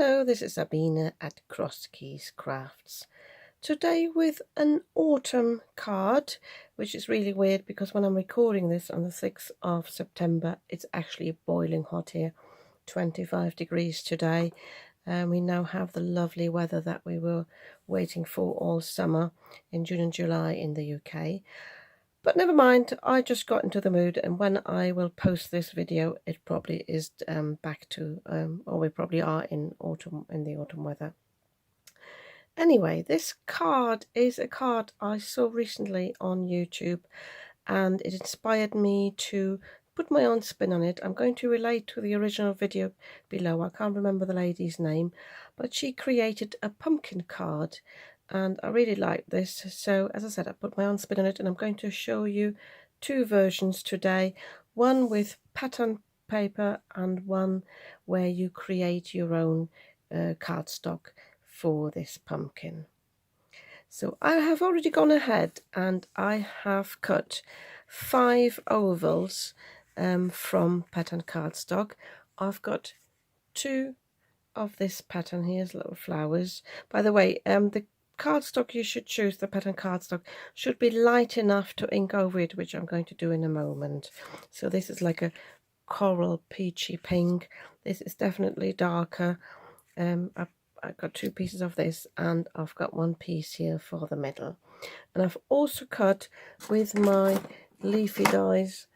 Hello, this is Sabina at Cross Keys Crafts. Today with an autumn card, which is really weird because when I'm recording this on the 6th of September, it's actually boiling hot here, 25 degrees today. We now have the lovely weather that we were waiting for all summer in June and July in the UK. But never mind, I just got into the mood, and when I will post this video, it probably is back to, or we probably are in the autumn weather. Anyway, this card is a card I saw recently on YouTube, and it inspired me to put my own spin on it. I'm going to relate to the original video below. I can't remember the lady's name, but she created a pumpkin card, and I really like this. So as I said, I put my own spin on it, and I'm going to show you two versions today, one with pattern paper and one where you create your own cardstock for this pumpkin. So I have already gone ahead and I have cut 5 ovals from pattern cardstock. I've got 2 of this pattern here's little flowers. By the way, the cardstock you should choose, the pattern cardstock, should be light enough to ink over it, which I'm going to do in a moment. So this is like a coral peachy pink. This is definitely darker. I've got 2 pieces of this, and I've got 1 piece here for the middle. And I've also cut with my leafy dies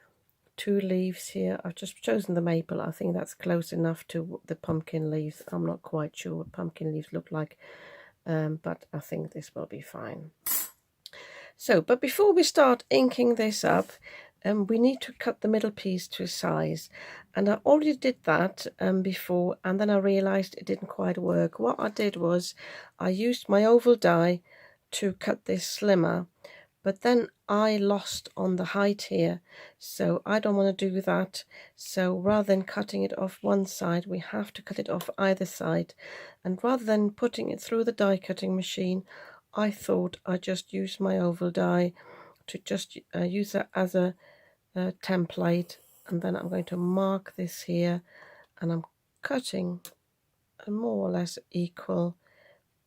2 leaves here. I've just chosen the maple. I think that's close enough to the pumpkin leaves. I'm not quite sure what pumpkin leaves look like, but I think this will be fine. So, but before we start inking this up, we need to cut the middle piece to size, and I already did that before, and then I realized it didn't quite work. What I did was I used my oval die to cut this slimmer, but then I lost on the height here, so I don't want to do that. So rather than cutting it off one side, we have to cut it off either side, and rather than putting it through the die cutting machine, I thought I'd just use my oval die to just use it as a template. And then I'm going to mark this here, and I'm cutting a more or less equal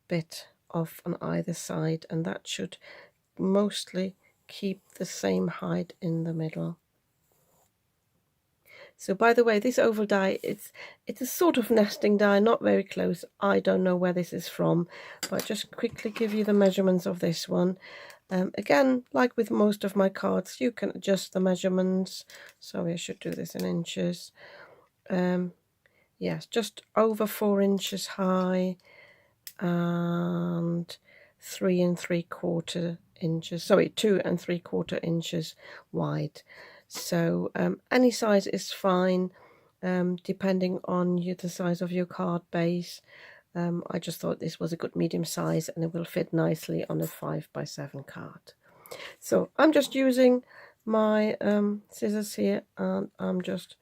bit off on either side, and that should mostly keep the same height in the middle. So by the way, this oval die, it's a sort of nesting die, not very close. I don't know where this is from, but just quickly give you the measurements of this one. Again, like with most of my cards, you can adjust the measurements. Sorry, I should do this in inches. Yes, just over 4 inches high and 3 3/4 inches. Sorry, 2 3/4 inches wide. So any size is fine, depending on the size of your card base. I just thought this was a good medium size, and it will fit nicely on a 5x7 card. So I'm just using my scissors here, and I'm just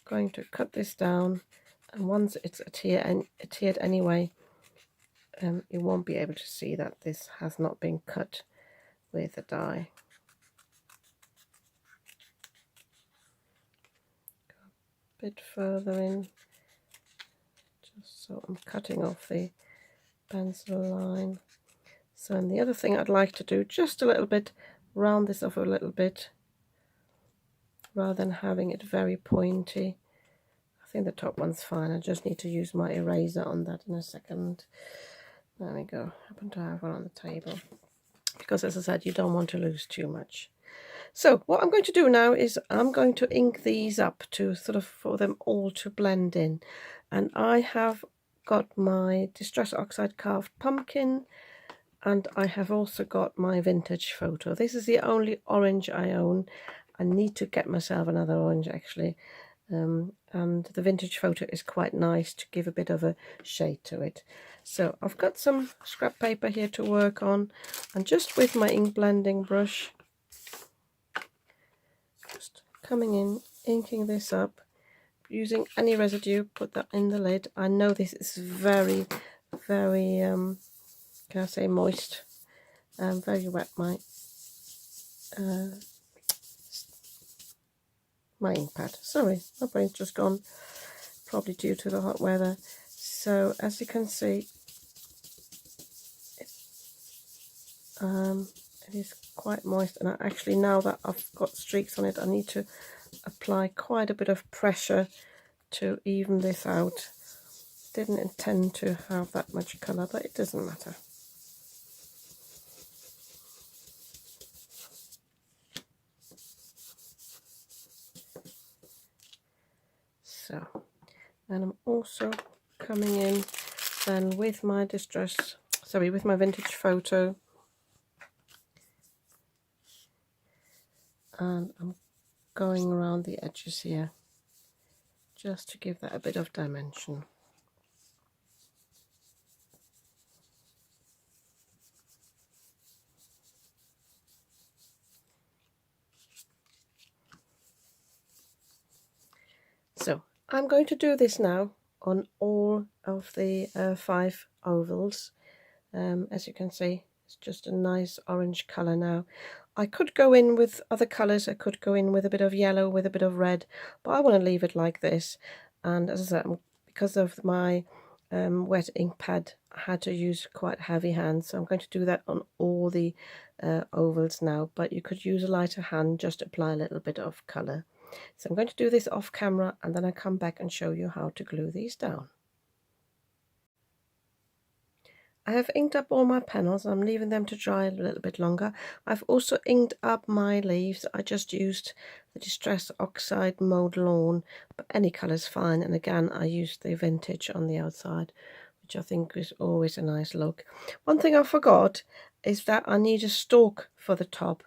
going to cut this down. And once it's adhered anyway, you won't be able to see that this has not been cut with a die. Go a bit further in, just so I'm cutting off the pencil line. So, and the other thing I'd like to do, just a little bit, round this off a little bit, rather than having it very pointy. I think the top one's fine. I just need to use my eraser on that in a second. There we go. I happen to have one on the table, because as I said, you don't want to lose too much. So what I'm going to do now is I'm going to ink these up to sort of for them all to blend in. And I have got my Distress Oxide carved pumpkin, and I have also got my vintage photo. This is the only orange I own. I need to get myself another orange actually. And the vintage photo is quite nice to give a bit of a shade to it. So I've got some scrap paper here to work on, and just with my ink blending brush, just coming in, inking this up, using any residue, put that in the lid. I know this is very, very, can I say moist, very wet, my ink pad. Sorry, my brain's just gone, probably due to the hot weather. So as you can see, it is quite moist, and actually now that I've got streaks on it, I need to apply quite a bit of pressure to even this out. Didn't intend to have that much colour, but it doesn't matter. So, and I'm also coming in then with my with my vintage photo, and I'm going around the edges here just to give that a bit of dimension. So I'm going to do this now on all of the 5 ovals. As you can see, it's just a nice orange colour now. I could go in with other colours. I could go in with a bit of yellow, with a bit of red, but I want to leave it like this. And as I said, because of my wet ink pad, I had to use quite heavy hands, so I'm going to do that on all the ovals now. But you could use a lighter hand, just apply a little bit of colour. So I'm going to do this off camera, and then I come back and show you how to glue these down. I have inked up all my panels. I'm leaving them to dry a little bit longer. I've also inked up my leaves. I just used the Distress Oxide Mauve Lawn, but any colour's fine. And again, I used the vintage on the outside, which I think is always a nice look. One thing I forgot is that I need a stalk for the top.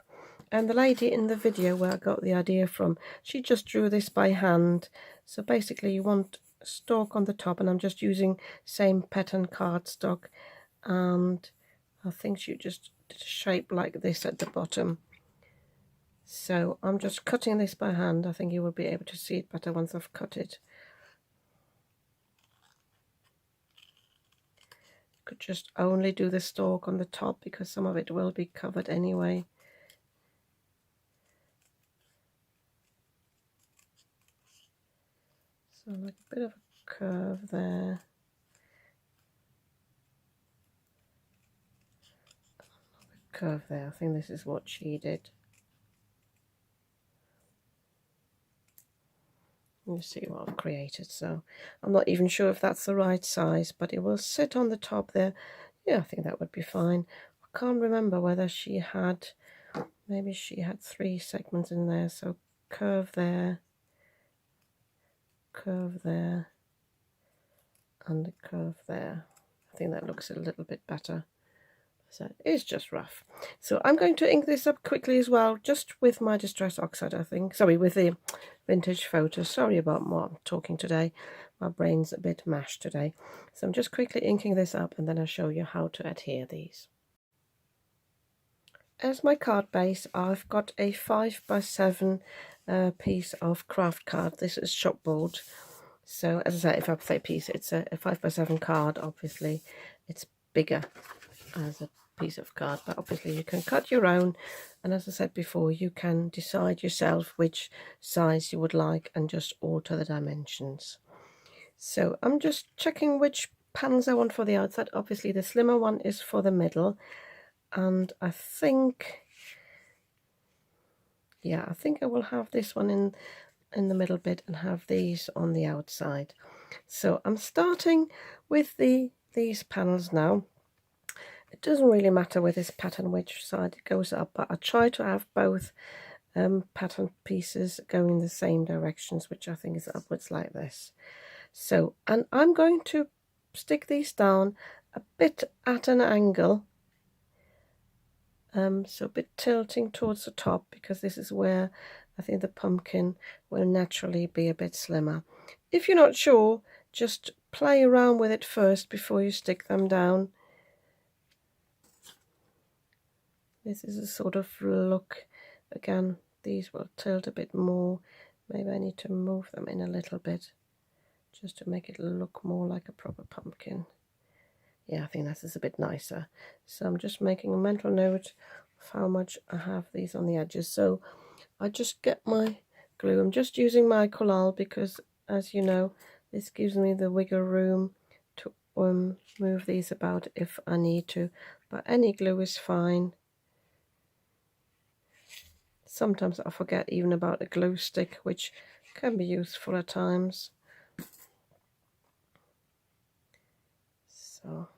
And the lady in the video where I got the idea from, she just drew this by hand. So basically you want a stalk on the top, and I'm just using same pattern cardstock. And I think she just did a shape like this at the bottom. So I'm just cutting this by hand. I think you will be able to see it better once I've cut it. Could just only do the stalk on the top because some of it will be covered anyway. So like a bit of a curve there. Curve there. I think this is what she did. You see what I've created. So I'm not even sure if that's the right size, but it will sit on the top there. Yeah, I think that would be fine. I can't remember whether she had, maybe she had 3 segments in there. So curve there, and the curve there. I think that looks a little bit better. So it's just rough. So I'm going to ink this up quickly as well, just with my Distress Oxide, I think. Sorry, with the vintage photo. Sorry about what I'm talking today. My brain's a bit mashed today. So I'm just quickly inking this up, and then I'll show you how to adhere these. As my card base, I've got a 5x7 piece of craft card. This is shopboard. So as I say, if I say piece, it's a 5x7 card. Obviously, it's bigger as a piece of card, but obviously you can cut your own, and as I said before, you can decide yourself which size you would like and just alter the dimensions. So I'm just checking which panels I want for the outside. Obviously the slimmer one is for the middle, and I think I will have this one in the middle bit and have these on the outside. So I'm starting with these panels now. It doesn't really matter with this pattern which side it goes up, but I try to have both pattern pieces going in the same directions, which I think is upwards like this. So, and I'm going to stick these down a bit at an angle, so a bit tilting towards the top, because this is where I think the pumpkin will naturally be a bit slimmer. If you're not sure, just play around with it first before you stick them down. This is a sort of look. Again, these will tilt a bit more. Maybe I need to move them in a little bit just to make it look more like a proper pumpkin. Yeah, I think this is a bit nicer. So I'm just making a mental note of how much I have these on the edges. So I just get my glue. I'm just using my collal because, as you know, this gives me the wiggle room to move these about if I need to, but any glue is fine. Sometimes I forget even about a glue stick, which can be useful at times. So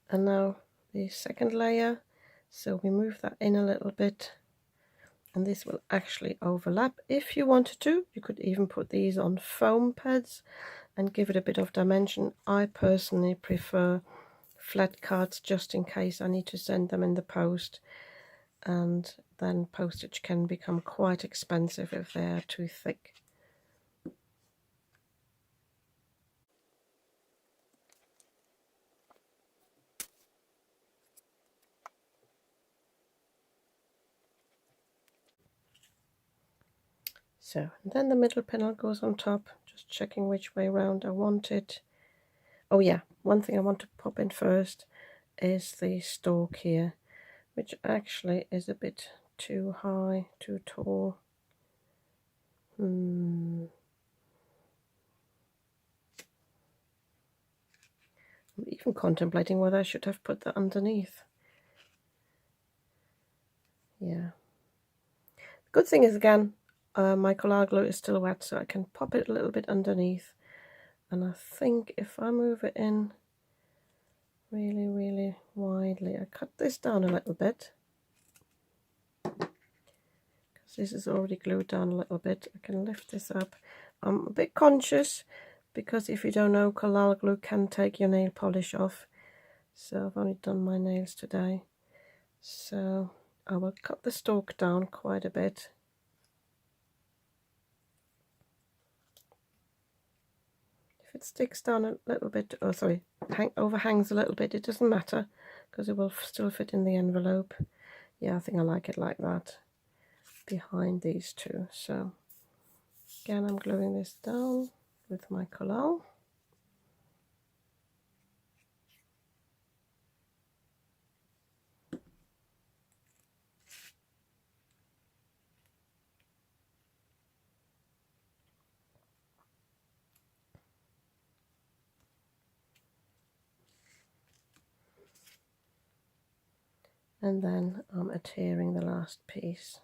and now the second layer, so we move that in a little bit, and this will actually overlap. If you wanted to, you could even put these on foam pads and give it a bit of dimension. I personally prefer flat cards just in case I need to send them in the post, and then postage can become quite expensive if they are too thick. So, and then the middle panel goes on top, just checking which way around I want it. Oh yeah, one thing I want to pop in first is the stalk here, which actually is a bit too high, too tall. I'm even contemplating whether I should have put that underneath. Yeah. Good thing is, again, my collage glue is still wet, so I can pop it a little bit underneath. And I think if I move it in really, really widely, I cut this down a little bit, because this is already glued down a little bit. I can lift this up. I'm a bit conscious, because if you don't know, collage glue can take your nail polish off. So I've only done my nails today. So I will cut the stalk down quite a bit. If it sticks down a little bit, oh sorry, overhangs a little bit, it doesn't matter, because it will still fit in the envelope. Yeah, I think I like it like that, behind these two. So again, I'm gluing this down with my collage. And then I'm adhering the last piece.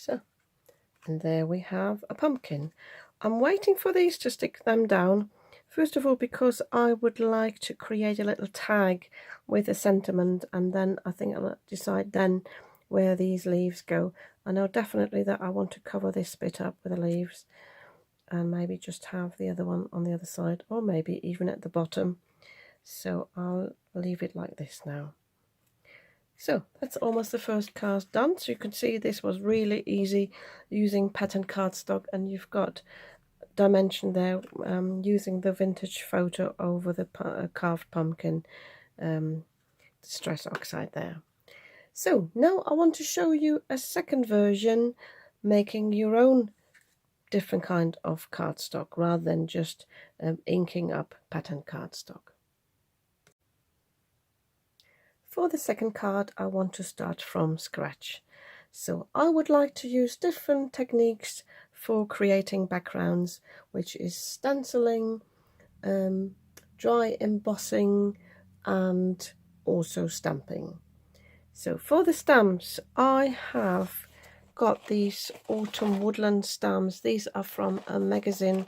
So, and there we have a pumpkin. I'm waiting for these to stick them down. First of all, because I would like to create a little tag with a sentiment, and then I think I'll decide then where these leaves go. I know definitely that I want to cover this bit up with the leaves, and maybe just have the other one on the other side, or maybe even at the bottom. So I'll leave it like this now. So that's almost the first card done. So you can see this was really easy using pattern cardstock, and you've got dimension there using the vintage photo over the carved pumpkin stress oxide there. So now I want to show you a second version, making your own different kind of cardstock rather than just inking up pattern cardstock. For the second card, I want to start from scratch. So I would like to use different techniques for creating backgrounds, which is stenciling, dry embossing, and also stamping. So for the stamps, I have got these autumn woodland stamps. These are from a magazine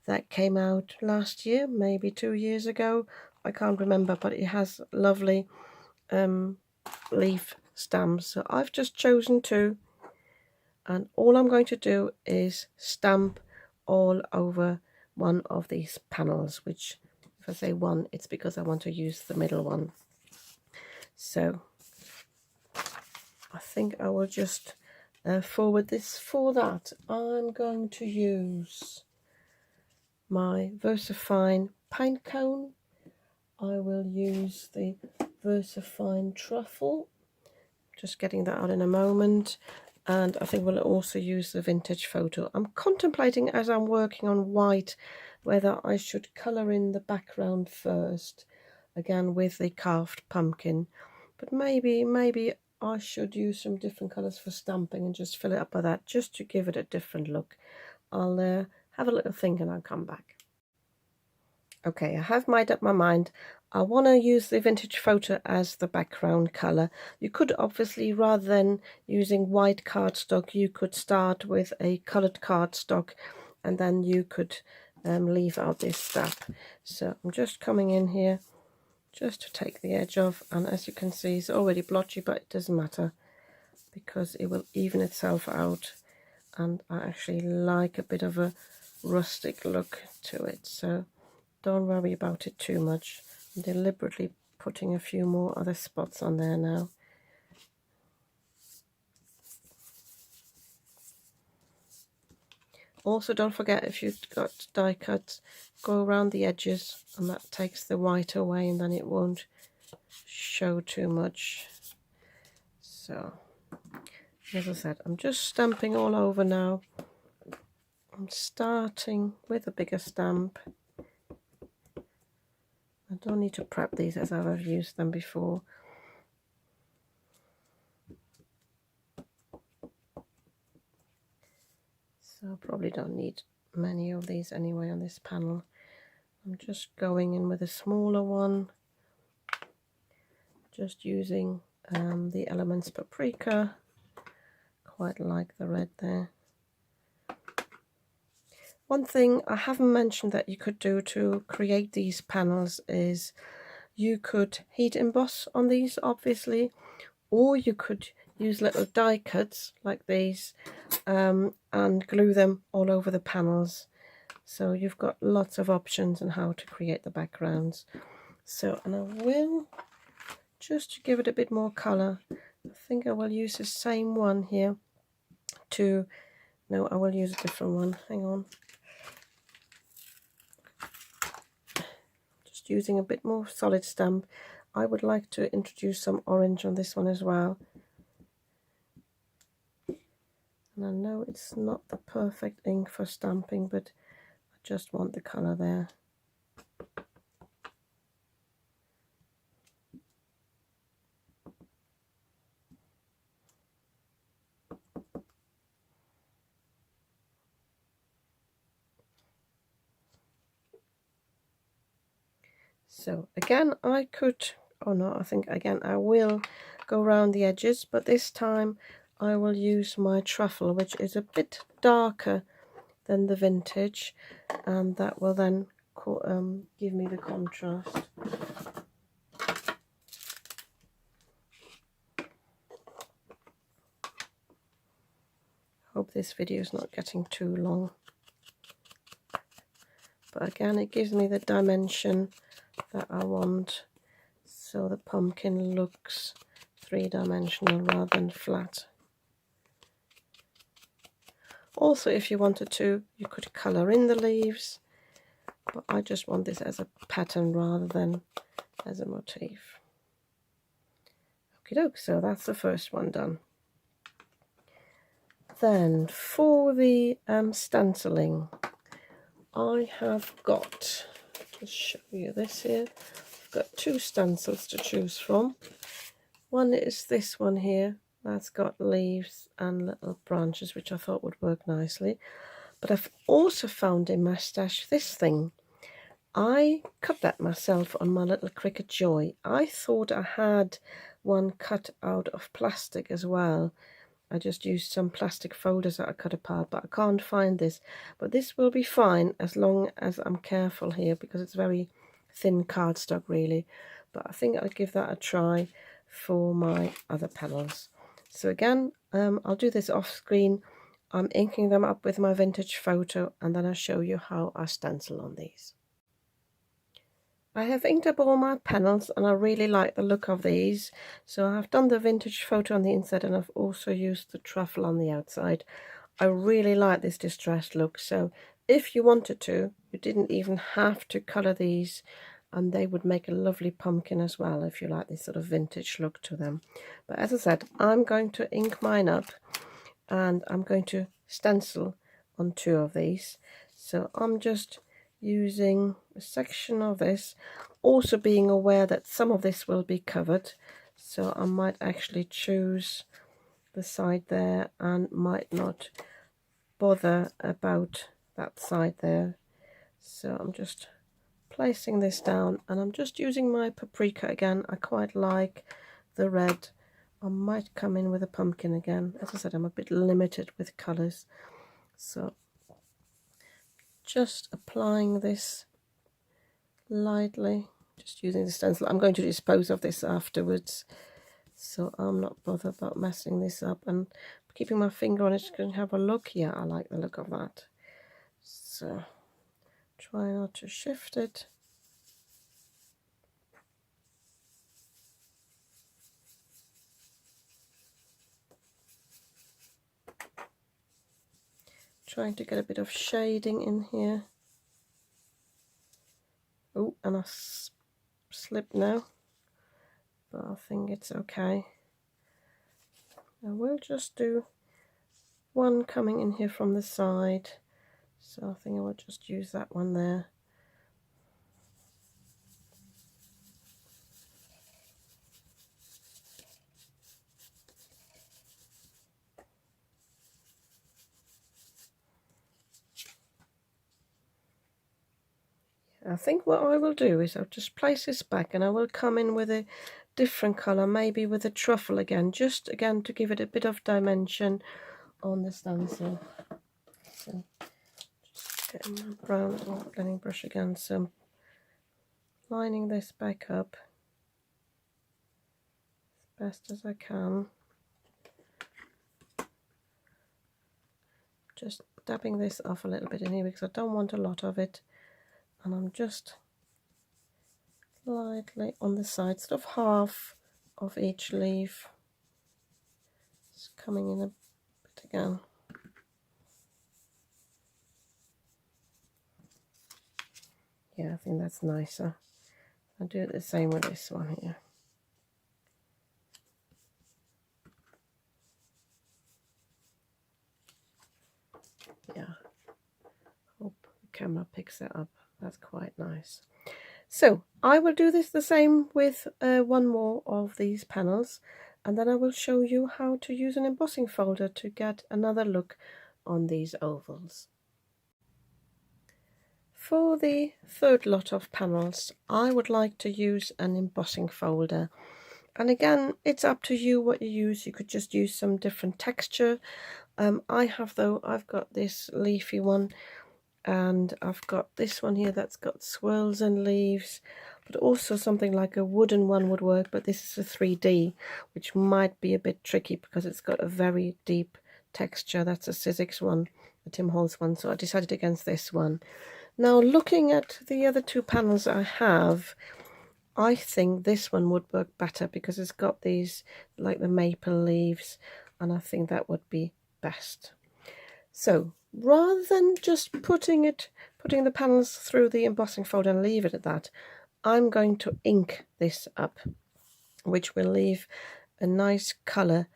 that came out last year, maybe 2 years ago. I can't remember, but it has lovely leaf stamps. So I've just chosen 2, and all I'm going to do is stamp all over one of these panels, which if I say 1, it's because I want to use the middle one. So I think I will just forward this. For that, I'm going to use my VersaFine pine cone. I will use the VersaFine truffle, just getting that out in a moment, and I think we'll also use the vintage photo. I'm contemplating as I'm working on white whether I should colour in the background first, again with the carved pumpkin, but maybe I should use some different colours for stamping and just fill it up with that, just to give it a different look. I'll have a little think and I'll come back. Okay, I have made up my mind. I want to use the vintage photo as the background colour. You could obviously, rather than using white cardstock, you could start with a coloured cardstock and then you could leave out this step. So I'm just coming in here just to take the edge off, and as you can see it's already blotchy, but it doesn't matter because it will even itself out, and I actually like a bit of a rustic look to it, so don't worry about it too much. I'm deliberately putting a few more other spots on there now. Also, don't forget, if you've got die cuts, go around the edges, and that takes the white away, and then it won't show too much. So, as I said, I'm just stamping all over now. I'm starting with a bigger stamp. I don't need to prep these as I've used them before. So I probably don't need many of these anyway on this panel. I'm just going in with a smaller one, just using the Elements Paprika. Quite like the red there. One thing I haven't mentioned that you could do to create these panels is you could heat emboss on these, obviously, or you could use little die cuts like these and glue them all over the panels. So you've got lots of options on how to create the backgrounds. So, and I will, just to give it a bit more colour, I think I will use the same one here to, no, I will use a different one, hang on. Just using a bit more solid stamp. I would like to introduce some orange on this one as well. And I know it's not the perfect ink for stamping, but I just want the colour there. So again, I could, oh no, I think again I will go around the edges, but this time I will use my truffle, which is a bit darker than the vintage, and that will then give me the contrast. Hope this video is not getting too long, but again it gives me the dimension that I want, so the pumpkin looks three-dimensional rather than flat. Also, if you wanted to, you could colour in the leaves, but I just want this as a pattern rather than as a motif. Okie doke, so that's the first one done. Then for the stenciling, I have got, just show you this here, I've got 2 stencils to choose from. One is this one here, that's got leaves and little branches, which I thought would work nicely. But I've also found in my stash this thing. I cut that myself on my little Cricut Joy. I thought I had one cut out of plastic as well. I just used some plastic folders that I cut apart, but I can't find this. But this will be fine as long as I'm careful here, because it's very thin cardstock really. But I think I'll give that a try. for my other panels. So again, I'll do this off screen. I'm inking them up with my vintage photo, and then I'll show you how I stencil on these. I have inked up all my panels and I really like the look of these. So I've done the vintage photo on the inside and I've also used the truffle on the outside. I really like this distressed look, so if you wanted to, you didn't even have to colour these, and they would make a lovely pumpkin as well if you like this sort of vintage look to them. But as I said, I'm going to ink mine up and I'm going to stencil on 2 of these. So I'm just using a section of this, also being aware that some of this will be covered, so I might actually choose the side there and might not bother about that side there. So I'm just placing this down and I'm just using my paprika again. I quite like the red. I might come in with a pumpkin again. As I said, I'm a bit limited with colours, so just applying this lightly, just using the stencil. I'm going to dispose of this afterwards, so I'm not bothered about messing this up, and keeping my finger on it to have a look. Yeah, I like the look of that. So try not to shift it. Trying to get a bit of shading in here. Oh, and I slipped now, but I think it's okay. I will just do one coming in here from the side, so I think I will just use that one there. I think what I will do is I'll just place this back and I will come in with a different colour, maybe with a truffle again, just again to give it a bit of dimension on the stencil. So just getting my brown blending brush again, so lining this back up as best as I can. Just dabbing this off a little bit in here because I don't want a lot of it, and I'm just lightly on the side, sort of half of each leaf. It's coming in a bit again. Yeah, I think that's nicer. I'll do it the same with this one here. Yeah, hope the camera picks that up. That's quite nice. So I will do this the same with one more of these panels, and then I will show you how to use an embossing folder to get another look on these ovals. For the third lot of panels, I would like to use an embossing folder. And again, it's up to you what you use. You could just use some different texture. I've got this leafy one, and I've got this one here that's got swirls and leaves, but also something like a wooden one would work, but this is a 3D, which might be a bit tricky because it's got a very deep texture. That's a Sizzix one, the Tim Holtz one, so I decided against this one. Now, looking at the other 2 panels I have, I think this one would work better because it's got these, like the maple leaves, and I think that would be best. So rather than just putting the panels through the embossing folder and leave it at that, I'm going to ink this up, which will leave a nice colour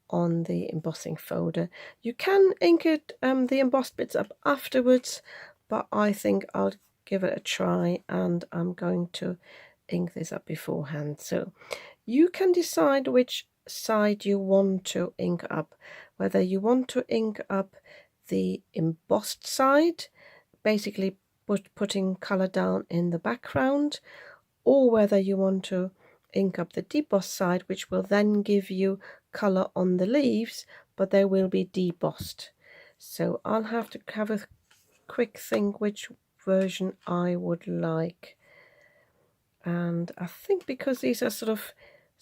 on the embossing folder. You can ink it, the embossed bits up afterwards, but I think I'll give it a try, and I'm going to ink this up beforehand. So you can decide which side you want to ink up, whether you want to ink up the embossed side, basically putting colour down in the background, or whether you want to ink up the debossed side, which will then give you colour on the leaves, but they will be debossed. So I'll have to have a quick think which version I would like. And I think because these are sort of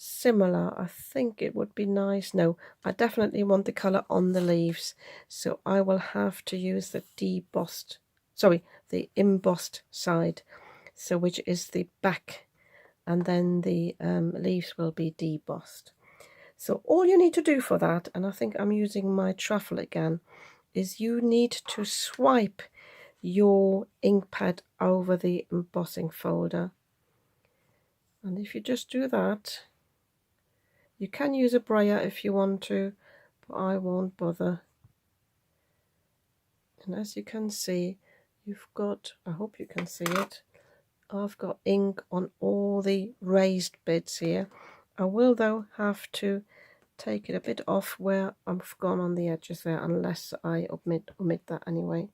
similar. I think it would be nice. No, I definitely want the colour on the leaves, so I will have to use the the embossed side, so which is the back, and then the leaves will be debossed. So all you need to do for that, and I think I'm using my truffle again, is you need to swipe your ink pad over the embossing folder. And if you just do that, you can use a brayer if you want to, but I won't bother. And as you can see, you've got, I hope you can see it, I've got ink on all the raised bits here. I will though have to take it a bit off where I've gone on the edges there, unless I omit that anyway.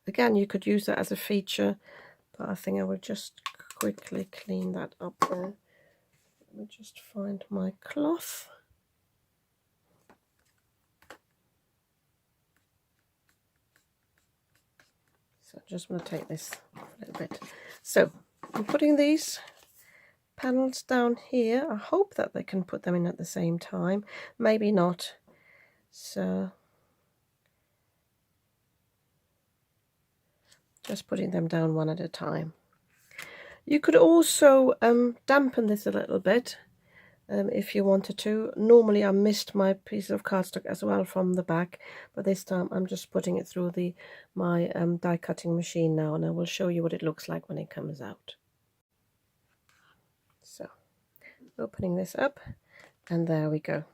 Again, you could use that as a feature, but I think I will just quickly clean that up there. Let me just find my cloth. So I just want to take this off a little bit. So I'm putting these panels down here. I hope that they can put them in at the same time. Maybe not. So just putting them down one at a time. You could also dampen this a little bit if you wanted to. Normally I missed my piece of cardstock as well from the back, but this time I'm just putting it through my die cutting machine now, and I will show you what it looks like when it comes out. So opening this up, and there we go.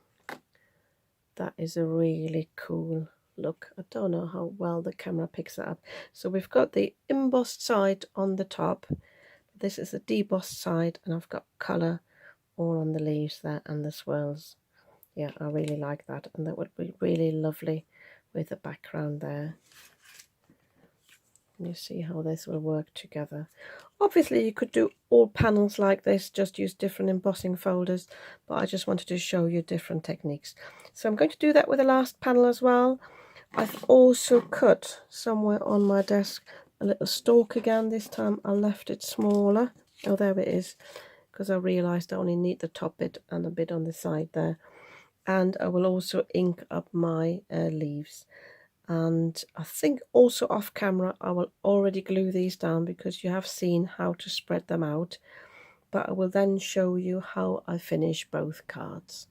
That is a really cool look. I don't know how well the camera picks that up. So we've got the embossed side on the top. This is the debossed side, and I've got colour all on the leaves there and the swirls. Yeah, I really like that, and that would be really lovely with the background there. And you see how this will work together. Obviously you could do all panels like this, just use different embossing folders, but I just wanted to show you different techniques. So I'm going to do that with the last panel as well. I've also cut somewhere on my desk a little stalk again. This time I left it smaller. Oh, there it is, because I realised I only need the top bit and a bit on the side there. And I will also ink up my leaves. And I think also off camera I will already glue these down, because you have seen how to spread them out, but I will then show you how I finish both cards.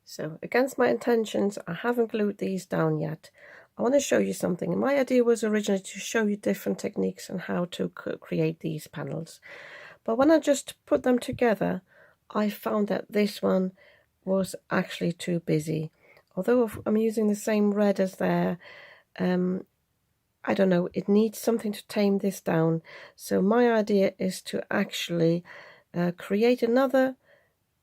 So against my intentions, I haven't glued these down yet. I want to show you something. My idea was originally to show you different techniques on how to create these panels, but when I just put them together, I found that this one was actually too busy. Although I'm using the same red as there, I don't know, it needs something to tame this down. So my idea is to actually create another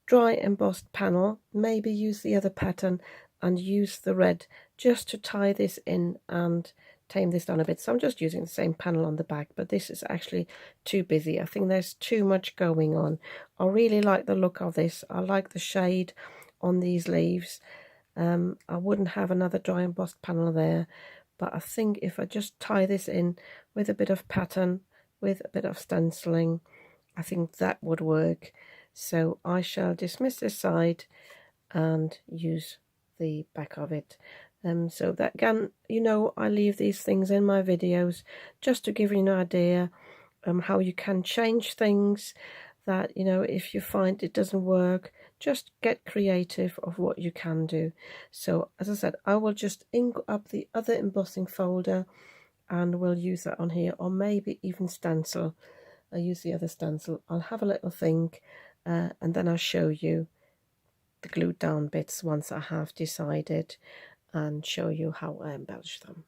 dry embossed panel, maybe use the other pattern and use the red just to tie this in and tame this down a bit. So I'm just using the same panel on the back, but this is actually too busy. I think there's too much going on. I really like the look of this. I like the shade on these leaves. I wouldn't have another dry embossed panel there, but I think if I just tie this in with a bit of pattern, with a bit of stenciling, I think that would work. So I shall dismiss this side and use the back of it. So that, again, you know, I leave these things in my videos just to give you an idea how you can change things, that, you know, if you find it doesn't work, just get creative of what you can do. So as I said, I will just ink up the other embossing folder and we'll use that on here, or maybe even stencil. I use the other stencil. I'll have a little think and then I'll show you the glued down bits once I have decided, and show you how I embellish them.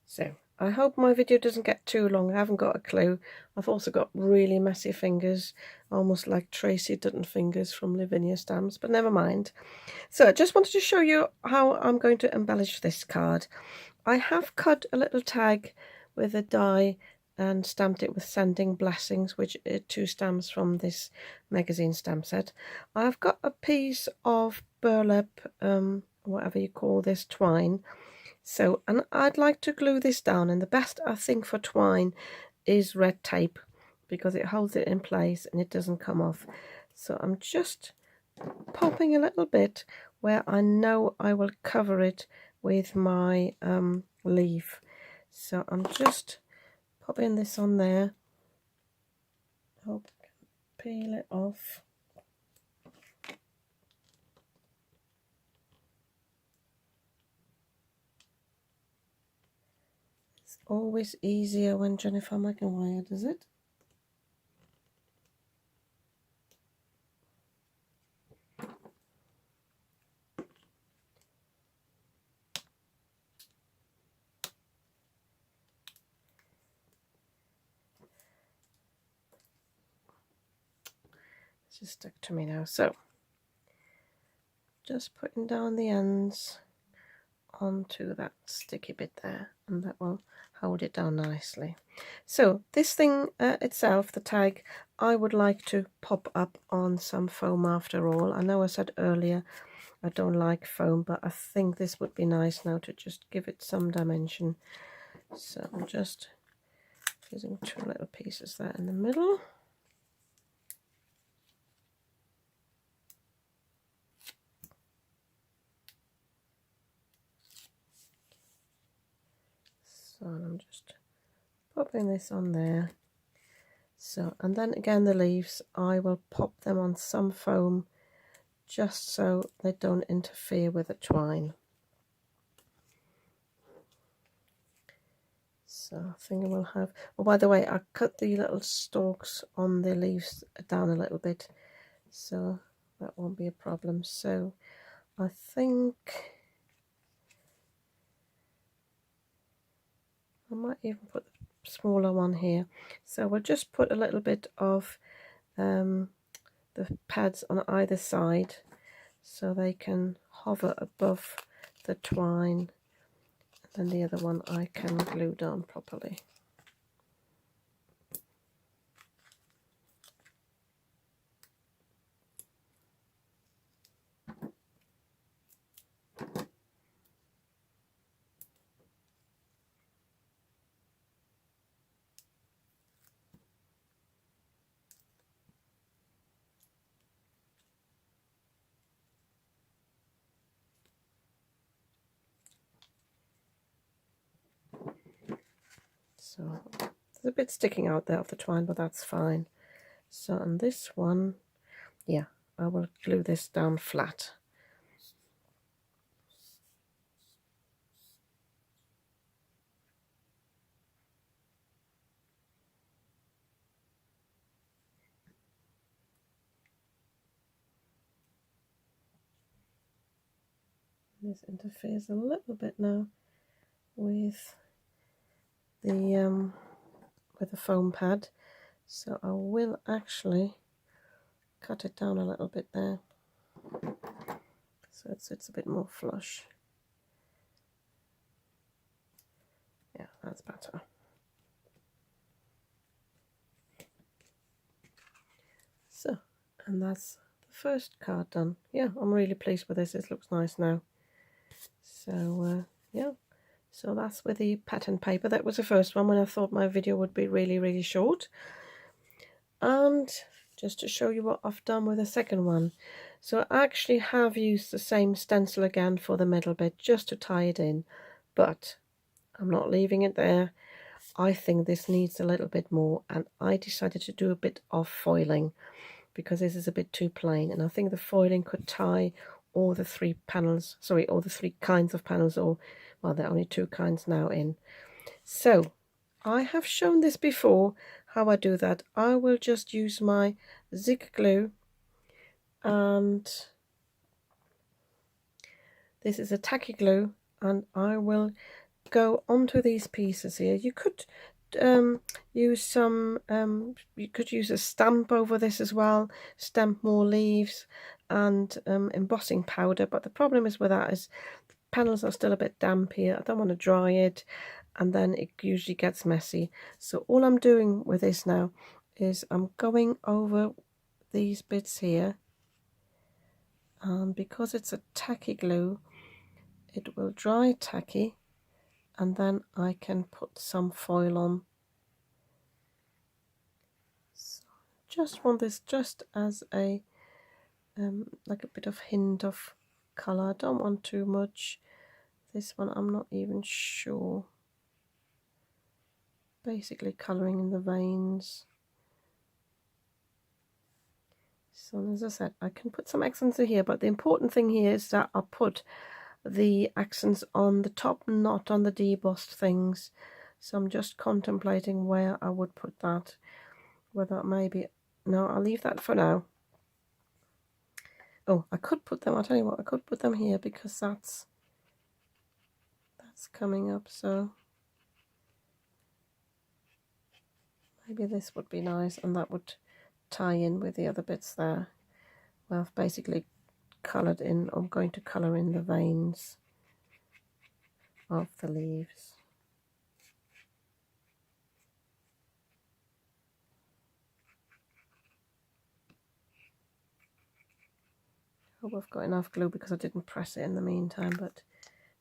So I hope my video doesn't get too long. I haven't got a clue. I've also got really messy fingers, almost like Tracy Dutton fingers from Lavinia Stamps, but never mind. So I just wanted to show you how I'm going to embellish this card. I have cut a little tag with a die and stamped it with Sending Blessings, which are 2 stamps from this magazine stamp set. I've got a piece of burlap, whatever you call this, twine. So, and I'd like to glue this down, and the best I think for twine is red tape because it holds it in place and it doesn't come off. So I'm just popping a little bit where I know I will cover it with my leaf. So I'm just popping this on there. Hope I can peel it off. It's always easier when Jennifer McIntyre does it. It's just stuck to me now. So just putting down the ends onto that sticky bit there, and that will hold it down nicely. So this thing itself, the tag, I would like to pop up on some foam after all. I know I said earlier I don't like foam, but I think this would be nice now to just give it some dimension. So I'm just using two little pieces there in the middle. So I'm just popping this on there. So, and then again the leaves, I will pop them on some foam just so they don't interfere with the twine. So I think I will have, oh by the way, I cut the little stalks on the leaves down a little bit, so that won't be a problem. So I think I might even put the smaller one here. So we'll just put a little bit of the pads on either side so they can hover above the twine, and the other one I can glue down properly. So there's a bit sticking out there of the twine, but that's fine. So on this one, yeah, I will glue this down flat. This interferes a little bit now with the foam pad, so I will actually cut it down a little bit there so it sits a bit more flush. Yeah, that's better. So, and that's the first card done. Yeah, I'm really pleased with this. It looks nice now. So yeah, so that's with the pattern paper. That was the first one when I thought my video would be really short. And just to show you what I've done with the second one, so I actually have used the same stencil again for the middle bit just to tie it in, but I'm not leaving it there. I think this needs a little bit more, and I decided to do a bit of foiling because this is a bit too plain, and I think the foiling could tie all the three panels, sorry, all the three kinds of panels, or well, there are only two kinds now in. So I have shown this before, how I do that. I will just use my Zig glue, and this is a tacky glue, and I will go onto these pieces here. You could use some, you could use a stamp over this as well, stamp more leaves and embossing powder, but the problem is with that is the panels are still a bit damp here. I don't want to dry it, and then it usually gets messy. So all I'm doing with this now is I'm going over these bits here, and because it's a tacky glue, it will dry tacky, and then I can put some foil on. So just want this just as a like a bit of hint of colour. I don't want too much. This one I'm not even sure. Basically colouring in the veins. So as I said, I can put some accents in here, but the important thing here is that I put the accents on the top, not on the debossed things. So I'm just contemplating where I would put that. Whether maybe, no, I'll leave that for now. Oh, I could put them, I'll tell you what, I could put them here because that's coming up, so maybe this would be nice, and that would tie in with the other bits there. Well, I've basically coloured in, I'm going to colour in the veins of the leaves. Hope I've got enough glue because I didn't press it in the meantime, but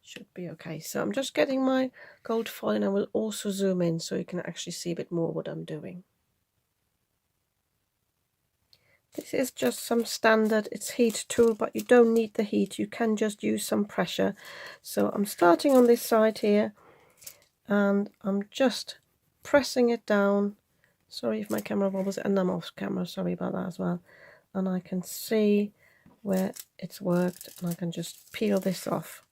should be okay. So I'm just getting my gold foil, and I will also zoom in so you can actually see a bit more what I'm doing. This is just some standard, it's heat tool, but you don't need the heat, you can just use some pressure. So I'm starting on this side here, and I'm just pressing it down. Sorry if my camera wobbles, and I'm off camera, sorry about that as well. And I can see where it's worked, and I can just peel this off.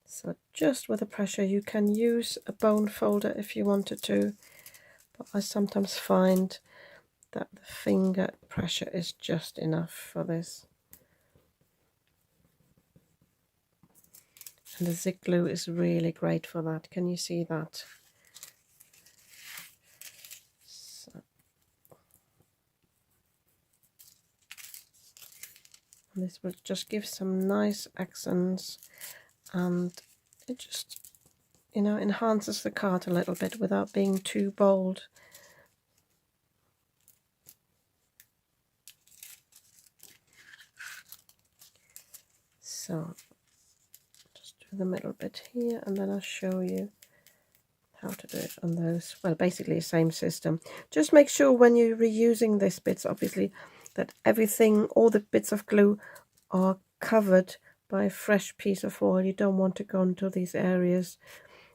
So just with the pressure, you can use a bone folder if you wanted to, but I sometimes find that the finger pressure is just enough for this. And the zig glue is really great for that. Can you see that? So. And this will just give some nice accents, and it just, you know, enhances the card a little bit without being too bold. So just do the middle bit here, and then I'll show you how to do it on those. Well, basically the same system. Just make sure when you're reusing this bits, obviously, that everything, all the bits of glue are covered by a fresh piece of foil. You don't want to go into these areas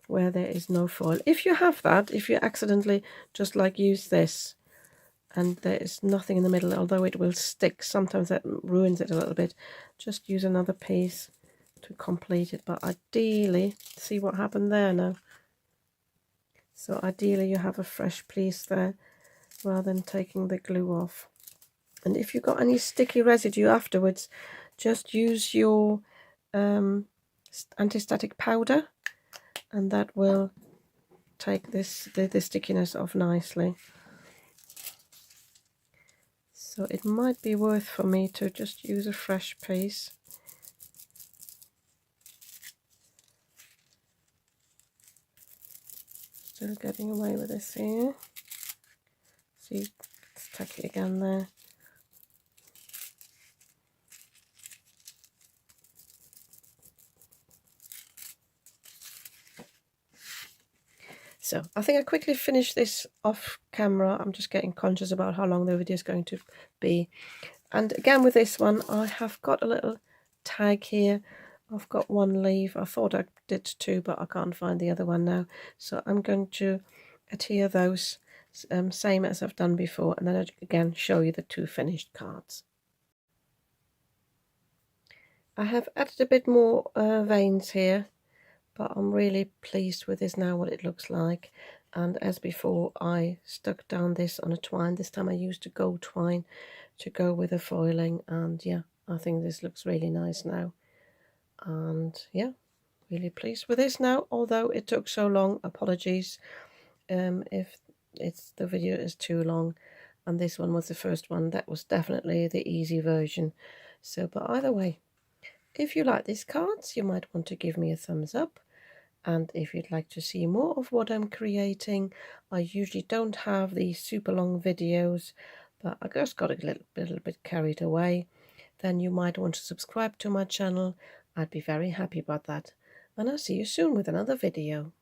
where there is no foil. If you have that, if you accidentally just like use this and there is nothing in the middle, although it will stick, sometimes that ruins it a little bit, just use another piece to complete it. But ideally, see what happened there now? So ideally you have a fresh piece there rather than taking the glue off. And if you've got any sticky residue afterwards, just use your anti-static powder, and that will take the stickiness off nicely. So it might be worth for me to just use a fresh piece. Still getting away with this here. See, it's tacky again there. So I think I quickly finish this off camera. I'm just getting conscious about how long the video is going to be. And again with this one, I have got a little tag here. I've got one leaf. I thought I did two, but I can't find the other one now. So I'm going to adhere those same as I've done before, and then I'll again show you the two finished cards. I have added a bit more veins here, but I'm really pleased with this now, what it looks like. And as before, I stuck down this on a twine. This time I used a gold twine to go with the foiling, and yeah, I think this looks really nice now. And yeah, really pleased with this now, although it took so long. Apologies if the video is too long, and this one was the first one. That was definitely the easy version. So, but either way, if you like these cards, you might want to give me a thumbs up. And if you'd like to see more of what I'm creating, I usually don't have these super long videos, but I just got a little bit carried away. Then you might want to subscribe to my channel. I'd be very happy about that. and I'll see you soon with another video.